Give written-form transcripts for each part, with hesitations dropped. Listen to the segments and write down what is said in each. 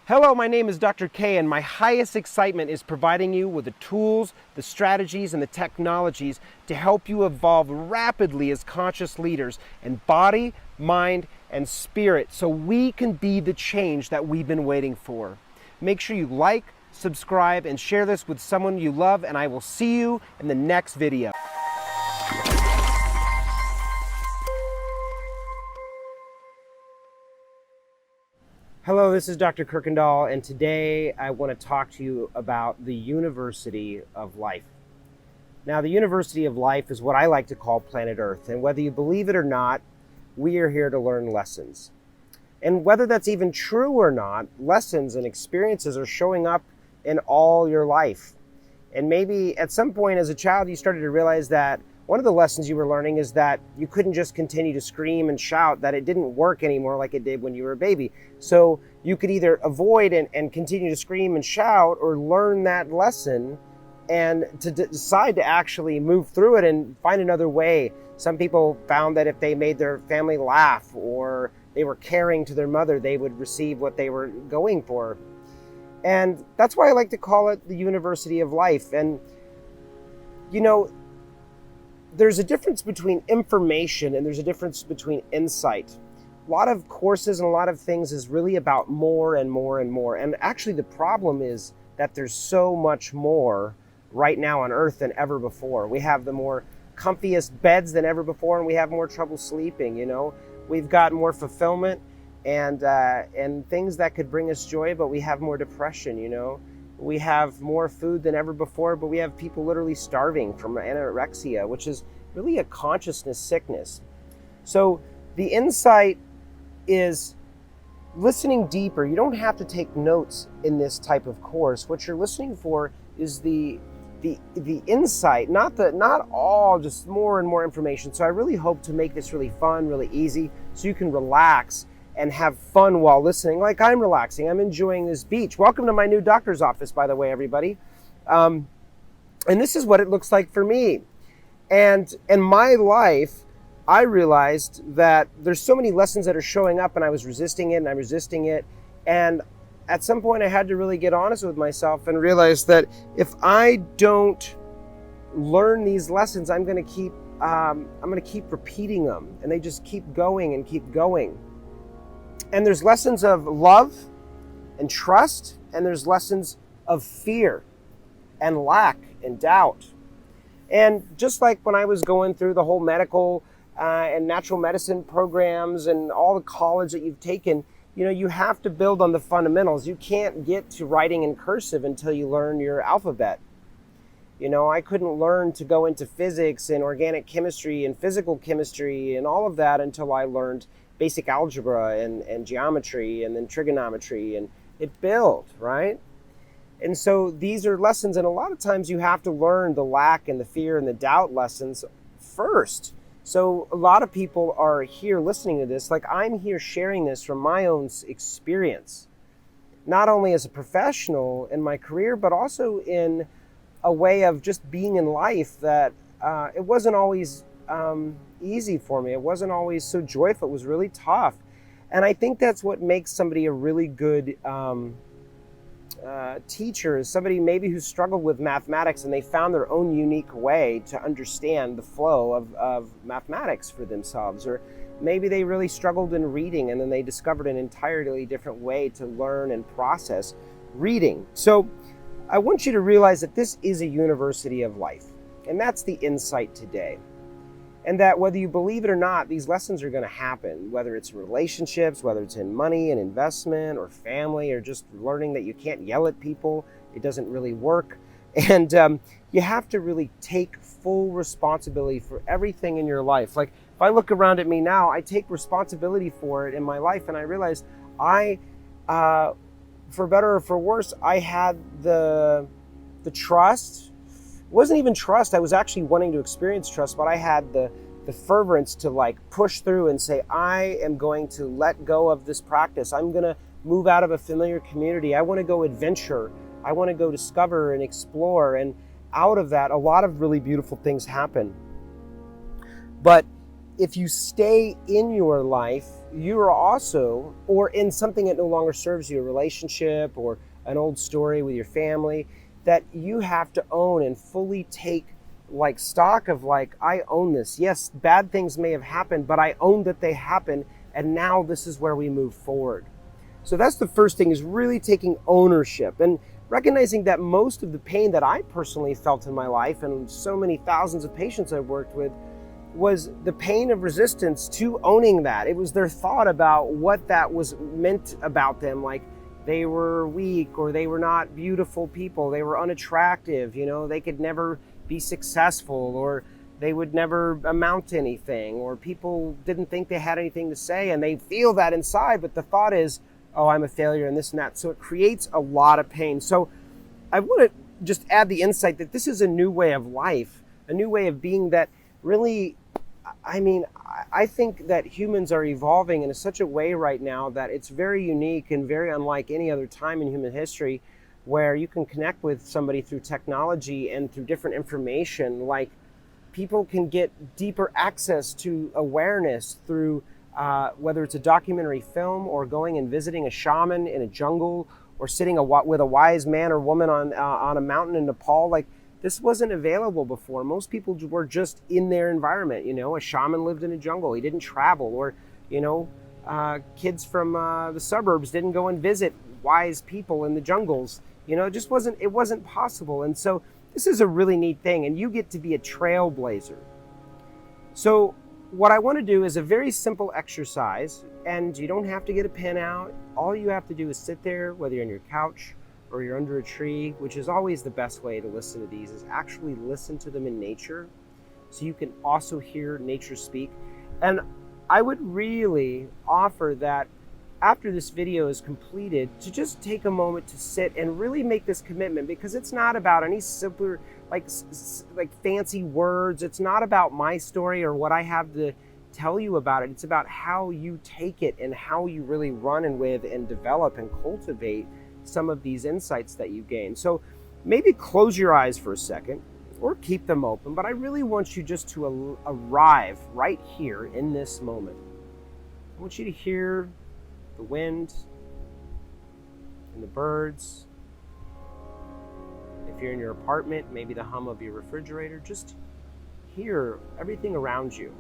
Hello, my name is Dr. K, and my highest excitement is providing you with the tools, the strategies, and the technologies to help you evolve rapidly as conscious leaders in body, mind, and spirit so we can be the change that we've been waiting for. Make sure you like, subscribe, and share this with someone you love, and I will see you in the next video. Hello, this is Dr. Kirkendall, and today I want to talk to you about the University of Life. Now, the University of Life is what I like to call planet Earth, and whether you believe it or not, we are here to learn lessons. And whether that's even true or not, lessons and experiences are showing up in all your life. And maybe at some point as a child, you started to realize that one of the lessons you were learning is that you couldn't just continue to scream and shout, that it didn't work anymore like it did when you were a baby. So you could either avoid and continue to scream and shout, or learn that lesson and to decide to actually move through it and find another way. Some people found that if they made their family laugh or they were caring to their mother, they would receive what they were going for. And that's why I like to call it the University of Life. And, you know, there's a difference between information and there's a difference between insight. A lot of courses and a lot of things is really about more and more and more. And actually the problem is that there's so much more right now on Earth than ever before. We have the more comfiest beds than ever before, and we have more trouble sleeping, you know. We've got more fulfillment and things that could bring us joy, but we have more depression, you know. We have more food than ever before, but we have people literally starving from anorexia, which is really a consciousness sickness. So the insight is listening deeper. You don't have to take notes in this type of course. What you're listening for is the insight, not all just more and more information. So I really hope to make this really fun, really easy, so you can relax and have fun while listening, like I'm relaxing. I'm enjoying this beach. Welcome to my new doctor's office, by the way, everybody. And this is what it looks like for me. And in my life, I realized that there's so many lessons that are showing up, and I was resisting it, and I'm resisting it. And at some point, I had to really get honest with myself and realize that if I don't learn these lessons, I'm going to keep repeating them, and they just keep going and keep going. And there's lessons of love and trust, and there's lessons of fear and lack and doubt. And just like when I was going through the whole medical and natural medicine programs and all the college that you've taken, you know, you have to build on the fundamentals. You can't get to writing in cursive until you learn your alphabet. You know, I couldn't learn to go into physics and organic chemistry and physical chemistry and all of that until I learned basic algebra and geometry and then trigonometry, and it built, right? And so these are lessons, and a lot of times you have to learn the lack and the fear and the doubt lessons first. So a lot of people are here listening to this, like I'm here sharing this from my own experience, not only as a professional in my career, but also in a way of just being in life, that it wasn't always easy for me. It wasn't always so joyful. It was really tough. And I think that's what makes somebody a really good teacher, is somebody maybe who struggled with mathematics and they found their own unique way to understand the flow of mathematics for themselves. Or maybe they really struggled in reading and then they discovered an entirely different way to learn and process reading. So I want you to realize that this is a University of Life, and that's the insight today. And that whether you believe it or not, these lessons are going to happen, whether it's relationships, whether it's in money and investment or family, or just learning that you can't yell at people. It doesn't really work. And you have to really take full responsibility for everything in your life. Like if I look around at me now, I take responsibility for it in my life. And I realize for better or for worse, I had the trust. It wasn't even trust. I was actually wanting to experience trust, but I had the fervence to like push through and say, I am going to let go of this practice. I'm going to move out of a familiar community. I want to go adventure. I want to go discover and explore. And out of that, a lot of really beautiful things happen. But if you stay in your life, you are also, or in something that no longer serves you, a relationship or an old story with your family, that you have to own and fully take like stock of like, I own this. Yes, bad things may have happened, but I own that they happened, and now this is where we move forward. So that's the first thing, is really taking ownership and recognizing that most of the pain that I personally felt in my life, and so many thousands of patients I've worked with, was the pain of resistance to owning that. It was their thought about what that was meant about them, like they were weak, or they were not beautiful people, they were unattractive, they could never be successful, or they would never amount to anything, or people didn't think they had anything to say, and they feel that inside, but the thought is, oh, I'm a failure and this and that. So it creates a lot of pain. So I want to just add the insight that this is a new way of life, a new way of being that really, I think that humans are evolving in such a way right now that it's very unique and very unlike any other time in human history, where you can connect with somebody through technology and through different information. Like, people can get deeper access to awareness through whether it's a documentary film, or going and visiting a shaman in a jungle, or sitting with a wise man or woman on a mountain in Nepal. Like, this wasn't available before. Most people were just in their environment. A shaman lived in a jungle. He didn't travel. Or, kids from the suburbs didn't go and visit wise people in the jungles. It wasn't possible. And so this is a really neat thing, and you get to be a trailblazer. So what I want to do is a very simple exercise, and you don't have to get a pen out. All you have to do is sit there, whether you're on your couch or you're under a tree, which is always the best way to listen to these, is actually listen to them in nature, so you can also hear nature speak. And I would really offer that after this video is completed, to just take a moment to sit and really make this commitment, because it's not about any simpler, like fancy words. It's not about my story or what I have to tell you about it. It's about how you take it and how you really run and with and develop and cultivate some of these insights that you gain. So maybe close your eyes for a second, or keep them open, but I really want you just to arrive right here in this moment. I want you to hear the wind and the birds. If you're in your apartment, maybe the hum of your refrigerator. Just hear everything around you.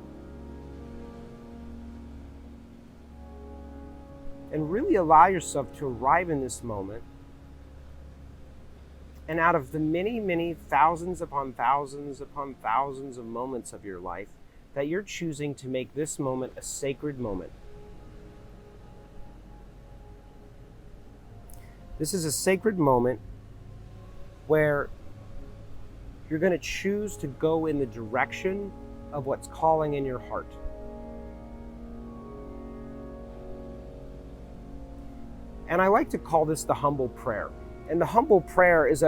And really allow yourself to arrive in this moment. And out of the many, many thousands upon thousands upon thousands of moments of your life, that you're choosing to make this moment a sacred moment. This is a sacred moment where you're going to choose to go in the direction of what's calling in your heart. And I like to call this the humble prayer. And the humble prayer is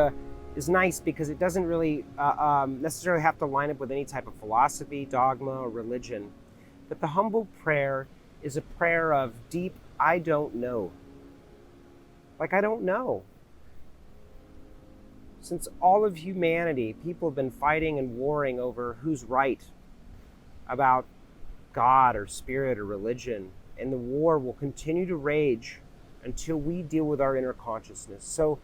nice because it doesn't really necessarily have to line up with any type of philosophy, dogma, or religion. But the humble prayer is a prayer of deep, I don't know. Like, I don't know. Since all of humanity, people have been fighting and warring over who's right about God or spirit or religion. And the war will continue to rage until we deal with our inner consciousness. So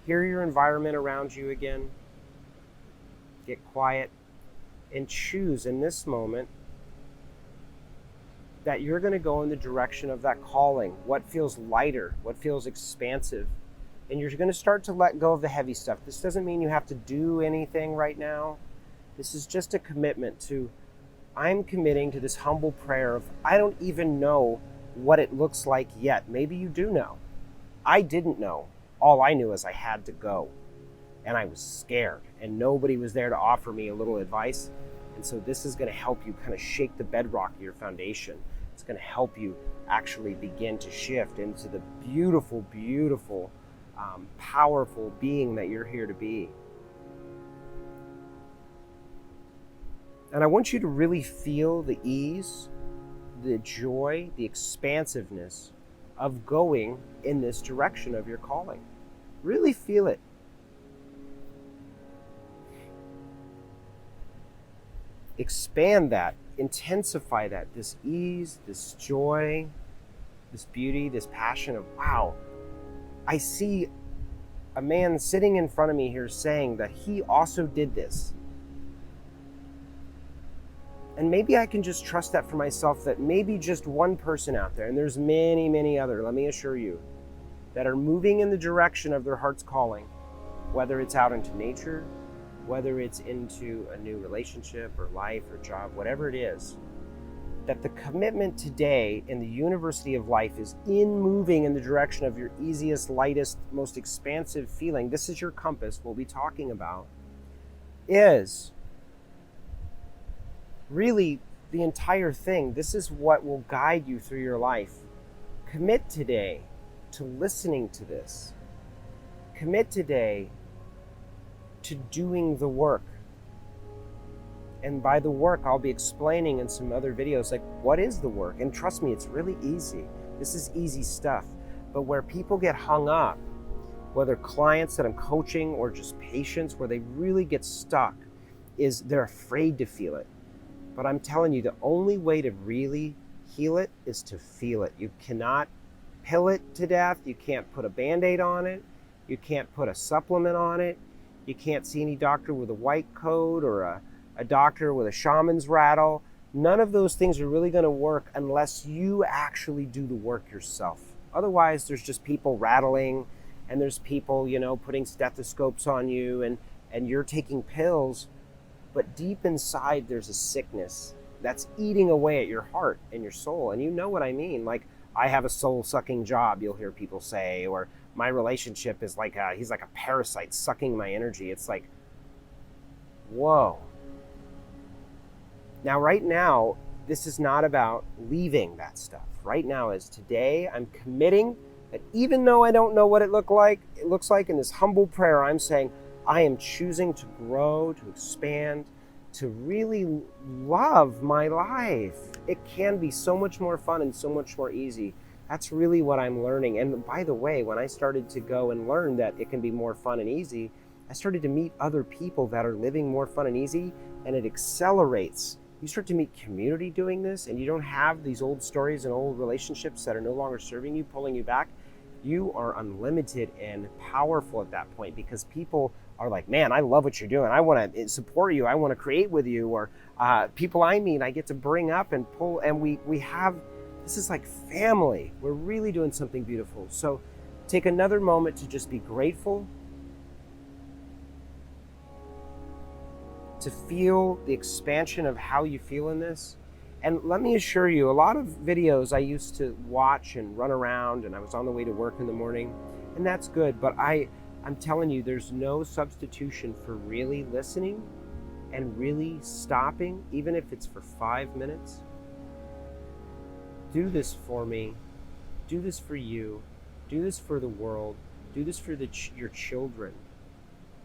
hear your environment around you again. Get quiet and choose in this moment that you're going to go in the direction of that calling, what feels lighter, what feels expansive. And you're going to start to let go of the heavy stuff. This doesn't mean you have to do anything right now. This is just a commitment to, I'm committing to this humble prayer of, I don't even know what it looks like yet. Maybe you do know. I didn't know. All I knew is I had to go. And I was scared. And nobody was there to offer me a little advice. And so this is going to help you kind of shake the bedrock of your foundation. It's going to help you actually begin to shift into the beautiful, beautiful, powerful being that you're here to be. And I want you to really feel the ease, the joy, the expansiveness of going in this direction of your calling. Really feel it. Expand that intensify that, this ease, this joy, this beauty, this passion of, wow, I see a man sitting in front of me here saying that he also did this. And maybe I can just trust that for myself, that maybe just one person out there, and there's many, many other, let me assure you, that are moving in the direction of their heart's calling, whether it's out into nature, whether it's into a new relationship or life or job, whatever it is, that the commitment today in the University of Life is in moving in the direction of your easiest, lightest, most expansive feeling. This is your compass. We'll be talking about is really the entire thing. This is what will guide you through your life. Commit today to listening to this. Commit today to doing the work. And by the work, I'll be explaining in some other videos, like, what is the work? And trust me, it's really easy. This is easy stuff. But where people get hung up, whether clients that I'm coaching or just patients, where they really get stuck, is they're afraid to feel it. But I'm telling you, the only way to really heal it is to feel it. You cannot pill it to death. You can't put a Band-Aid on it. You can't put a supplement on it. You can't see any doctor with a white coat or a doctor with a shaman's rattle. None of those things are really going to work unless you actually do the work yourself. Otherwise, there's just people rattling, and there's people, putting stethoscopes on you, and you're taking pills. But deep inside, there's a sickness that's eating away at your heart and your soul. And you know what I mean. Like, I have a soul-sucking job, you'll hear people say, or my relationship is like he's like a parasite sucking my energy. It's like, whoa. Now, right now, this is not about leaving that stuff. Right now is today, I'm committing that even though I don't know what it looks like in this humble prayer, I'm saying, I am choosing to grow, to expand, to really love my life. It can be so much more fun and so much more easy. That's really what I'm learning. And by the way, when I started to go and learn that it can be more fun and easy, I started to meet other people that are living more fun and easy, and it accelerates. You start to meet community doing this, and you don't have these old stories and old relationships that are no longer serving you, pulling you back. You are unlimited and powerful at that point, because people are like, man, I love what you're doing. I want to support you. I want to create with you. Or people I meet, I get to bring up and pull, and we have, this is like family. We're really doing something beautiful. So take another moment to just be grateful, to feel the expansion of how you feel in this. And let me assure you, a lot of videos I used to watch and run around, and I was on the way to work in the morning, and that's good, but I'm telling you, there's no substitution for really listening and really stopping, even if it's for 5 minutes. Do this for me. Do this for you. Do this for the world. Do this for your children.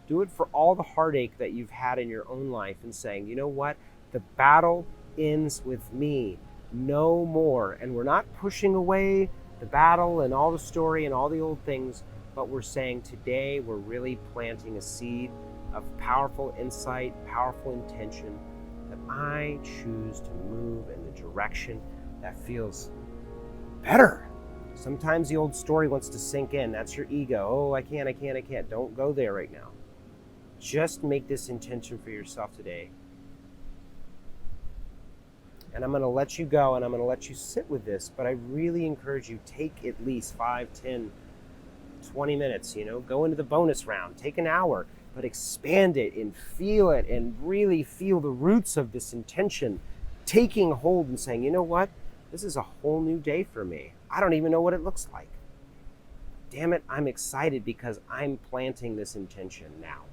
Do it for all the heartache that you've had in your own life, and saying, you know what? The battle ends with me. No more. And we're not pushing away the battle and all the story and all the old things, but we're saying today we're really planting a seed of powerful insight, powerful intention, that I choose to move in the direction that feels better. Sometimes the old story wants to sink in. That's your ego. Oh, I can't. Don't go there right now. Just make this intention for yourself today. And I'm going to let you go, and I'm going to let you sit with this, but I really encourage you, take at least 5, 10, 20 minutes, go into the bonus round, take an hour, but expand it and feel it, and really feel the roots of this intention taking hold and saying, you know what? This is a whole new day for me. I don't even know what it looks like. Damn it, I'm excited because I'm planting this intention now.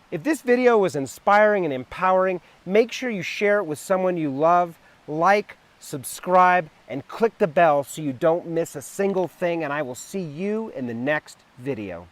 If this video was inspiring and empowering, make sure you share it with someone you love. Like, subscribe, and click the bell so you don't miss a single thing, and I will see you in the next video.